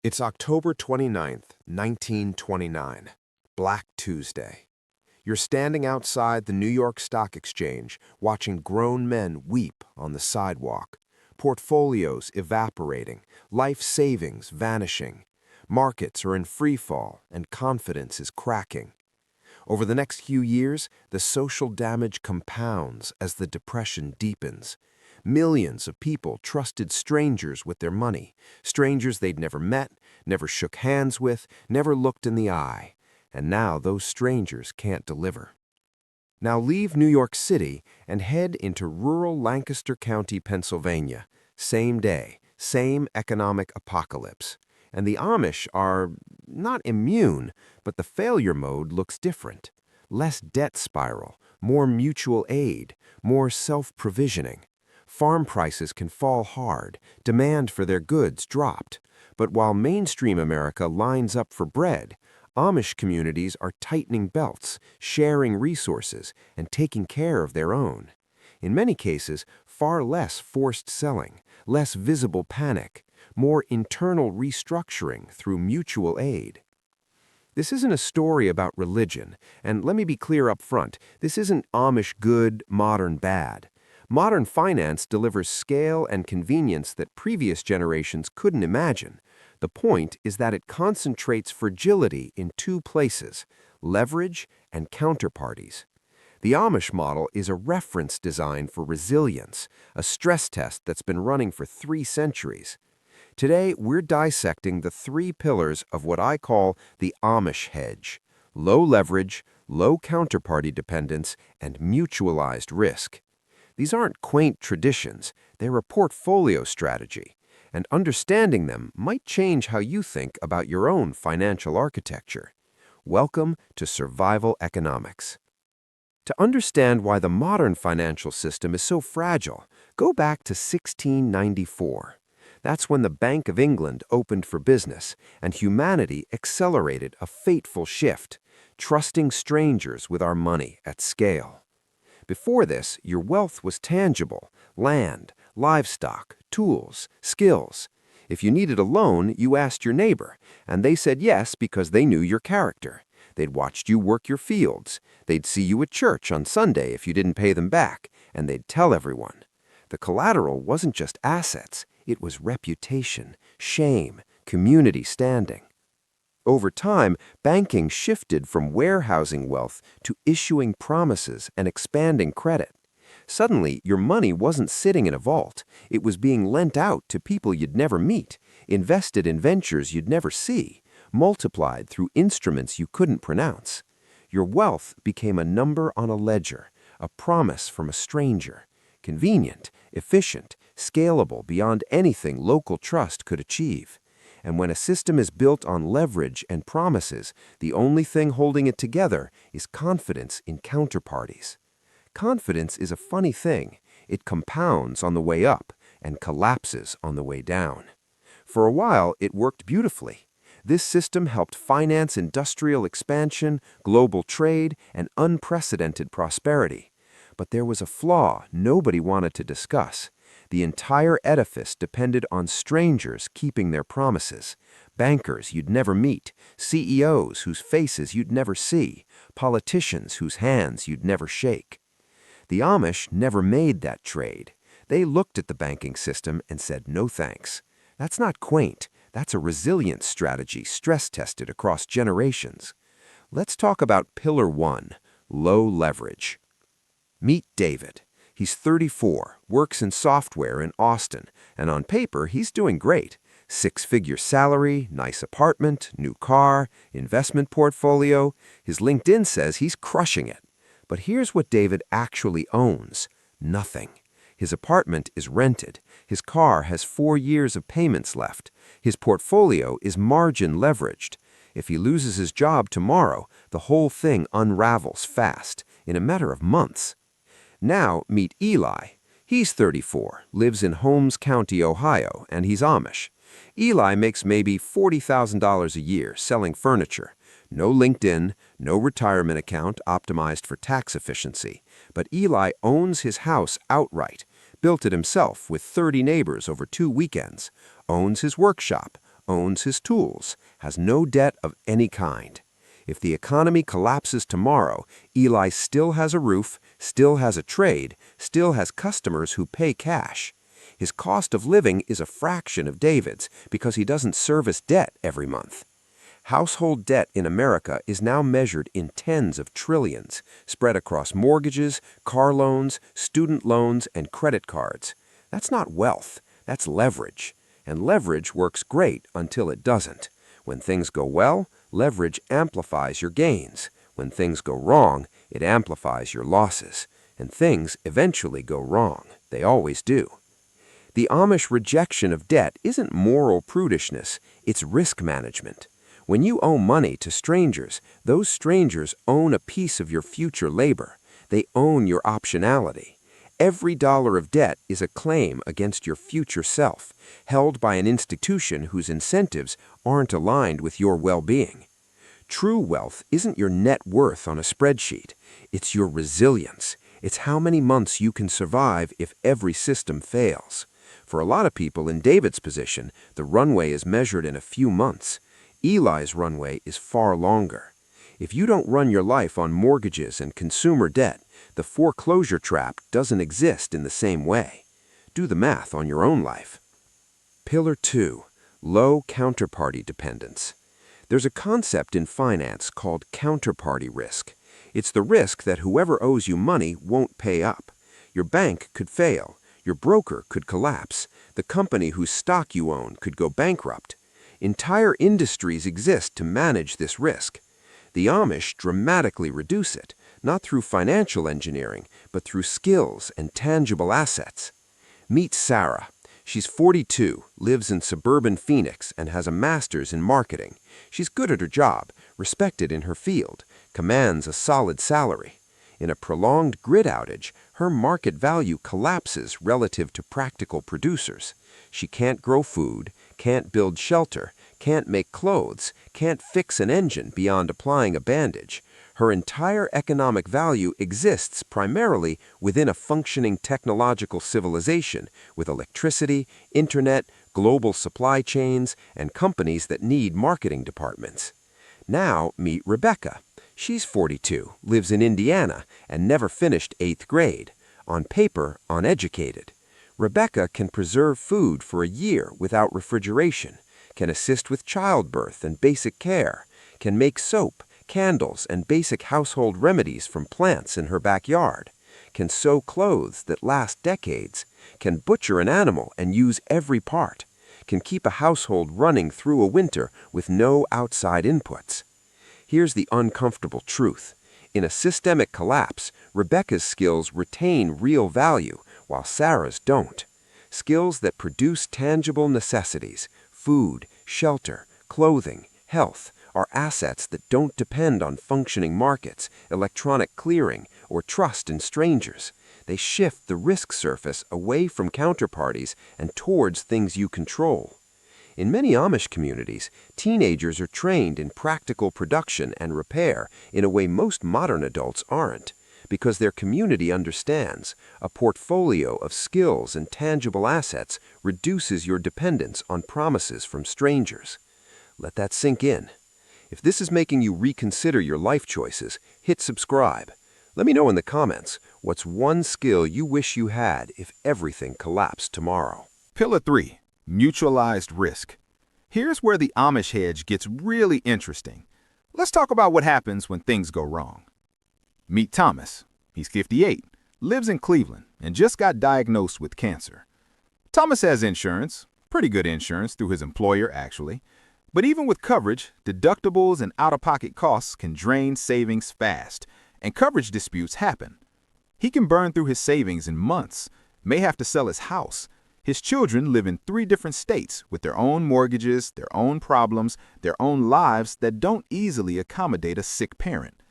It's October 29th, 1929, Black Tuesday. You're standing outside the New York Stock Exchange, watching grown men weep on the sidewalk, portfolios evaporating, life savings vanishing. Markets are in free fall, and confidence is cracking. Over the next few years, the social damage compounds as the depression deepens. Millions of people trusted strangers with their money, strangers they'd never met, never shook hands with, never looked in the eye. And now those strangers can't deliver. Now leave New York City and head into rural Lancaster County, Pennsylvania. Same day, same economic apocalypse. And the Amish are not immune, but the failure mode looks different. Less debt spiral, more mutual aid, more self-provisioning. Farm prices can fall hard, demand for their goods dropped. But while mainstream America lines up for bread, Amish communities are tightening belts, sharing resources, and taking care of their own. In many cases, far less forced selling, less visible panic, more internal restructuring through mutual aid. This isn't a story about religion, and let me be clear up front, this isn't Amish good, modern bad. Modern finance delivers scale and convenience that previous generations couldn't imagine. The point is that it concentrates fragility in two places: leverage and counterparties. The Amish model is a reference design for resilience, a stress test that's been running for 3 centuries. Today, we're dissecting the 3 pillars of what I call the Amish hedge: low leverage, low counterparty dependence, and mutualized risk. These aren't quaint traditions, they're a portfolio strategy, and understanding them might change how you think about your own financial architecture. Welcome to Survival Economics. To understand why the modern financial system is so fragile, go back to 1694. That's when the Bank of England opened for business, and humanity accelerated a fateful shift, trusting strangers with our money at scale. Before this, your wealth was tangible: land, livestock, tools, skills. If you needed a loan, you asked your neighbor, and they said yes because they knew your character. They'd watched you work your fields. They'd see you at church on Sunday if you didn't pay them back, and they'd tell everyone. The collateral wasn't just assets, it was reputation, shame, community standing. Over time, banking shifted from warehousing wealth to issuing promises and expanding credit. Suddenly, your money wasn't sitting in a vault. It was being lent out to people you'd never meet, invested in ventures you'd never see, multiplied through instruments you couldn't pronounce. Your wealth became a number on a ledger, a promise from a stranger. Convenient, efficient, scalable beyond anything local trust could achieve. And when a system is built on leverage and promises, the only thing holding it together is confidence in counterparties. Confidence is a funny thing. It compounds on the way up and collapses on the way down. For a while, it worked beautifully. This system helped finance industrial expansion, global trade, and unprecedented prosperity. But there was a flaw nobody wanted to discuss. The entire edifice depended on strangers keeping their promises, bankers you'd never meet, CEOs whose faces you'd never see, politicians whose hands you'd never shake. The Amish never made that trade. They looked at the banking system and said, no thanks. That's not quaint. That's a resilience strategy stress-tested across generations. Let's talk about Pillar 1, low leverage. Meet David. He's 34, works in software in Austin, and on paper, he's doing great. 6-figure salary, nice apartment, new car, investment portfolio. His LinkedIn says he's crushing it. But here's what David actually owns: nothing. His apartment is rented. His car has 4 years of payments left. His portfolio is margin leveraged. If he loses his job tomorrow, the whole thing unravels fast, in a matter of months. Now meet Eli. He's 34, lives in Holmes County, Ohio, and he's Amish. Eli makes maybe $40,000 a year selling furniture. No LinkedIn, no retirement account optimized for tax efficiency. But Eli owns his house outright, built it himself with 30 neighbors over 2 weekends, owns his workshop, owns his tools, has no debt of any kind. If the economy collapses tomorrow, Eli still has a roof, still has a trade, still has customers who pay cash. His cost of living is a fraction of David's because he doesn't service debt every month. Household debt in America is now measured in tens of trillions, spread across mortgages, car loans, student loans, and credit cards. That's not wealth, that's leverage. And leverage works great until it doesn't. When things go well, leverage amplifies your gains. When things go wrong, it amplifies your losses. And things eventually go wrong. They always do. The Amish rejection of debt isn't moral prudishness, it's risk management. When you owe money to strangers, those strangers own a piece of your future labor. They own your optionality. Every dollar of debt is a claim against your future self, held by an institution whose incentives aren't aligned with your well-being. True wealth isn't your net worth on a spreadsheet. It's your resilience. It's how many months you can survive if every system fails. For a lot of people in David's position, the runway is measured in a few months. Eli's runway is far longer. If you don't run your life on mortgages and consumer debt, the foreclosure trap doesn't exist in the same way. Do the math on your own life. Pillar 2. Low counterparty dependence. There's a concept in finance called counterparty risk. It's the risk that whoever owes you money won't pay up. Your bank could fail. Your broker could collapse. The company whose stock you own could go bankrupt. Entire industries exist to manage this risk. The Amish dramatically reduce it, not through financial engineering, but through skills and tangible assets. Meet Sarah. She's 42, lives in suburban Phoenix, and has a master's in marketing. She's good at her job, respected in her field, commands a solid salary. In a prolonged grid outage, her market value collapses relative to practical producers. She can't grow food, can't build shelter, can't make clothes, can't fix an engine beyond applying a bandage. Her entire economic value exists primarily within a functioning technological civilization with electricity, internet, global supply chains, and companies that need marketing departments. Now meet Rebecca. She's 42, lives in Indiana, and never finished 8th grade. On paper, uneducated. Rebecca can preserve food for a year without refrigeration, can assist with childbirth and basic care, can make soap, candles, and basic household remedies from plants in her backyard, can sew clothes that last decades, can butcher an animal and use every part, can keep a household running through a winter with no outside inputs. Here's the uncomfortable truth. In a systemic collapse, Rebecca's skills retain real value, while Sarah's don't. Skills that produce tangible necessities, food, shelter, clothing, health, are assets that don't depend on functioning markets, electronic clearing, or trust in strangers. They shift the risk surface away from counterparties and towards things you control. In many Amish communities, teenagers are trained in practical production and repair in a way most modern adults aren't, because their community understands a portfolio of skills and tangible assets reduces your dependence on promises from strangers. Let that sink in. If this is making you reconsider your life choices, hit subscribe. Let me know in the comments what's one skill you wish you had if everything collapsed tomorrow. Pillar 3. Mutualized risk. Here's where the Amish hedge gets really interesting. Let's talk about what happens when things go wrong. Meet Thomas. He's 58, lives in Cleveland, and just got diagnosed with cancer. Thomas has insurance, pretty good insurance through his employer actually, but even with coverage, deductibles and out-of-pocket costs can drain savings fast, and coverage disputes happen. He can burn through his savings in months, may have to sell his house. His children live in 3 different states with their own mortgages, their own problems, their own lives that don't easily accommodate a sick parent.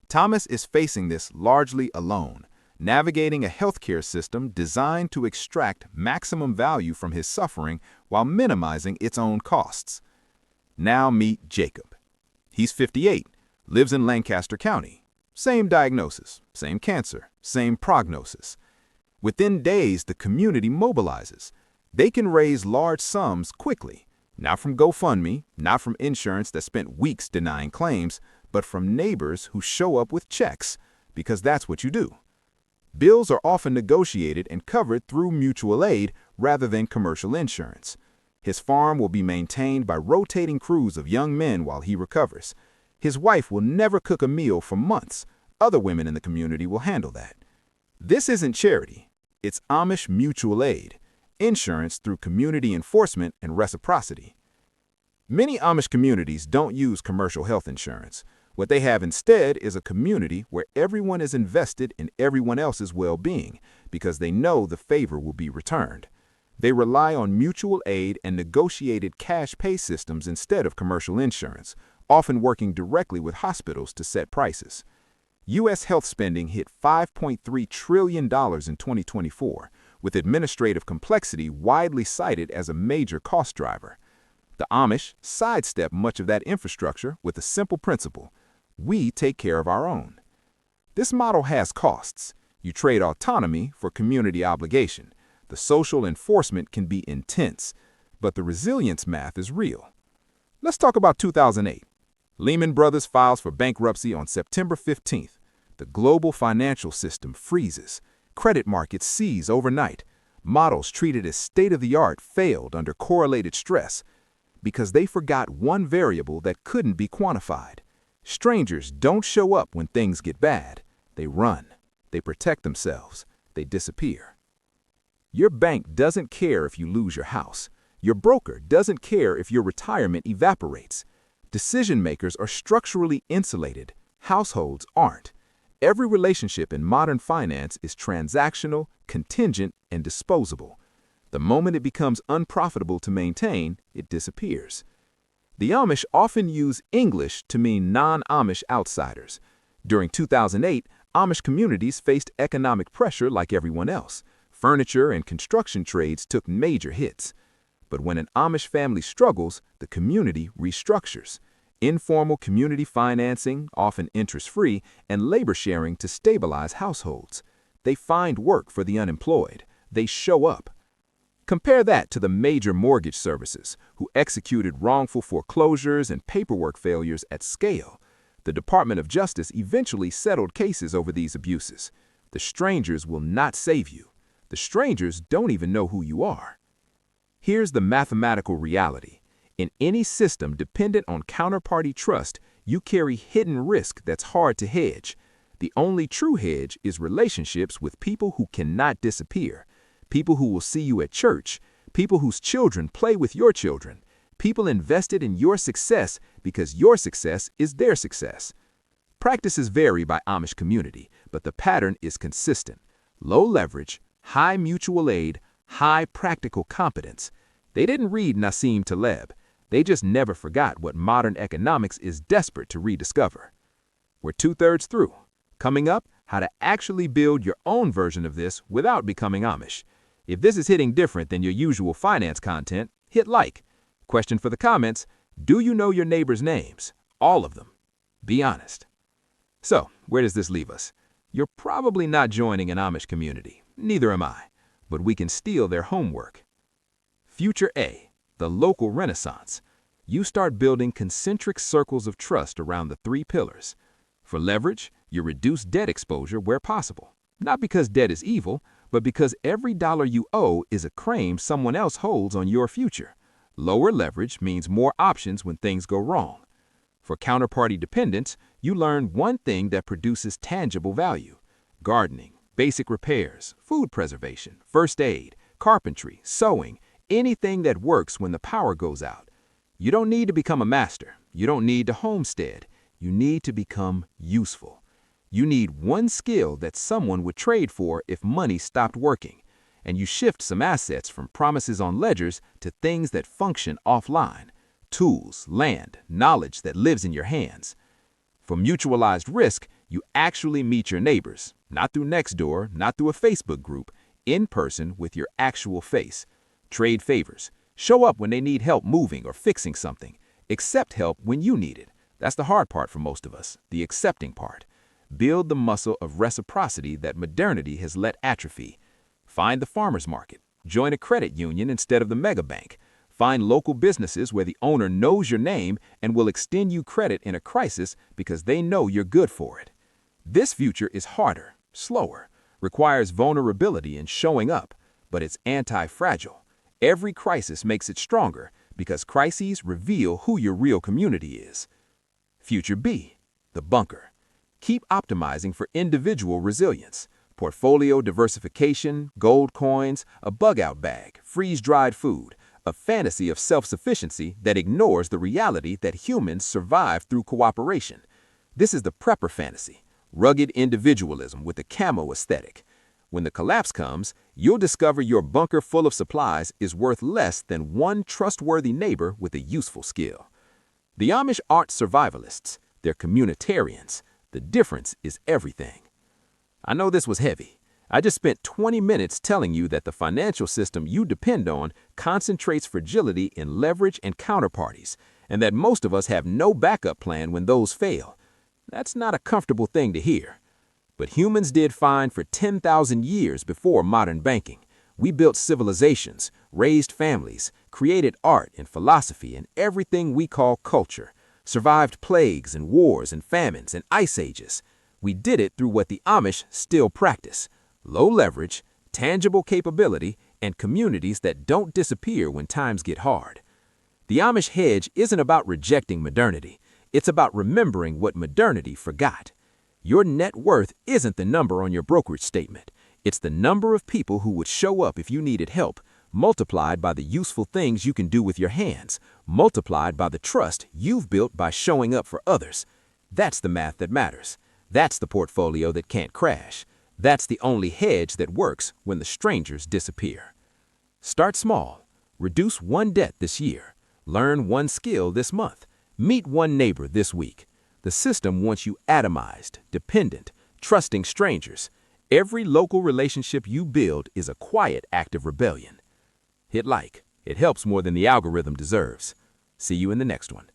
Thomas is facing this largely alone, navigating a healthcare system designed to extract maximum value from his suffering while minimizing its own costs. Now meet Jacob. He's 58, lives in Lancaster County. Same diagnosis, same cancer, same prognosis. Within days, the community mobilizes. They can raise large sums quickly. Not from GoFundMe, not from insurance that spent weeks denying claims, but from neighbors who show up with checks, because that's what you do. Bills are often negotiated and covered through mutual aid rather than commercial insurance. His farm will be maintained by rotating crews of young men while he recovers. His wife will never cook a meal for months. Other women in the community will handle that. This isn't charity. It's Amish mutual aid, insurance through community enforcement and reciprocity. Many Amish communities don't use commercial health insurance. What they have instead is a community where everyone is invested in everyone else's well-being because they know the favor will be returned. They rely on mutual aid and negotiated cash pay systems instead of commercial insurance, often working directly with hospitals to set prices. U.S. health spending hit $5.3 trillion in 2024, with administrative complexity widely cited as a major cost driver. The Amish sidestep much of that infrastructure with a simple principle: we take care of our own. This model has costs. You trade autonomy for community obligation. The social enforcement can be intense, but the resilience math is real. Let's talk about 2008. Lehman Brothers files for bankruptcy on September 15th. The global financial system freezes. Credit markets seize overnight. Models treated as state-of-the-art failed under correlated stress because they forgot one variable that couldn't be quantified. Strangers don't show up when things get bad. They run. They protect themselves. They disappear. Your bank doesn't care if you lose your house. Your broker doesn't care if your retirement evaporates. Decision makers are structurally insulated. Households aren't. Every relationship in modern finance is transactional, contingent, and disposable. The moment it becomes unprofitable to maintain, it disappears. The Amish often use English to mean non-Amish outsiders. During 2008, Amish communities faced economic pressure like everyone else. Furniture and construction trades took major hits. But when an Amish family struggles, the community restructures. Informal community financing, often interest-free, and labor sharing to stabilize households. They find work for the unemployed. They show up. Compare that to the major mortgage services, who executed wrongful foreclosures and paperwork failures at scale. The Department of Justice eventually settled cases over these abuses. The strangers will not save you. The strangers don't even know who you are. Here's the mathematical reality. In any system dependent on counterparty trust, you carry hidden risk that's hard to hedge. The only true hedge is relationships with people who cannot disappear, people who will see you at church, people whose children play with your children, people invested in your success because your success is their success. Practices vary by Amish community, but the pattern is consistent. Low leverage, high mutual aid, high practical competence. They didn't read Nassim Taleb. They just never forgot what modern economics is desperate to rediscover. We're 2/3 through. Coming up, how to actually build your own version of this without becoming Amish. If this is hitting different than your usual finance content, hit like. Question for the comments: do you know your neighbors' names? All of them. Be honest. So, where does this leave us? You're probably not joining an Amish community. Neither am I. But we can steal their homework. Future A, the local renaissance. You start building concentric circles of trust around the 3 pillars. For leverage, you reduce debt exposure where possible. Not because debt is evil, but because every dollar you owe is a claim someone else holds on your future. Lower leverage means more options when things go wrong. For counterparty dependence, you learn one thing that produces tangible value: gardening, basic repairs, food preservation, first aid, carpentry, sewing, anything that works when the power goes out. You don't need to become a master. You don't need to homestead. You need to become useful. You need one skill that someone would trade for if money stopped working, and you shift some assets from promises on ledgers to things that function offline: tools, land, knowledge that lives in your hands. For mutualized risk, you actually meet your neighbors, not through Nextdoor, not through a Facebook group, in person with your actual face. Trade favors. Show up when they need help moving or fixing something. Accept help when you need it. That's the hard part for most of us, the accepting part. Build the muscle of reciprocity that modernity has let atrophy. Find the farmer's market. Join a credit union instead of the mega bank. Find local businesses where the owner knows your name and will extend you credit in a crisis because they know you're good for it. This future is harder, slower, requires vulnerability and showing up, but it's anti-fragile. Every crisis makes it stronger because crises reveal who your real community is. Future B, the bunker. Keep optimizing for individual resilience. Portfolio diversification, gold coins, a bug-out bag, freeze-dried food, a fantasy of self-sufficiency that ignores the reality that humans survive through cooperation. This is the prepper fantasy, rugged individualism with a camo aesthetic. When the collapse comes, you'll discover your bunker full of supplies is worth less than one trustworthy neighbor with a useful skill. The Amish aren't survivalists, they're communitarians. The difference is everything. I know this was heavy. I just spent 20 minutes telling you that the financial system you depend on concentrates fragility in leverage and counterparties, and that most of us have no backup plan when those fail. That's not a comfortable thing to hear. But humans did fine for 10,000 years before modern banking. We built civilizations, raised families, created art and philosophy and everything we call culture, survived plagues and wars and famines and ice ages. We did it through what the Amish still practice: low leverage, tangible capability, and communities that don't disappear when times get hard. The Amish hedge isn't about rejecting modernity. It's about remembering what modernity forgot. Your net worth isn't the number on your brokerage statement. It's the number of people who would show up if you needed help, multiplied by the useful things you can do with your hands, multiplied by the trust you've built by showing up for others. That's the math that matters. That's the portfolio that can't crash. That's the only hedge that works when the strangers disappear. Start small. Reduce one debt this year. Learn one skill this month. Meet one neighbor this week. The system wants you atomized, dependent, trusting strangers. Every local relationship you build is a quiet act of rebellion. Hit like. It helps more than the algorithm deserves. See you in the next one.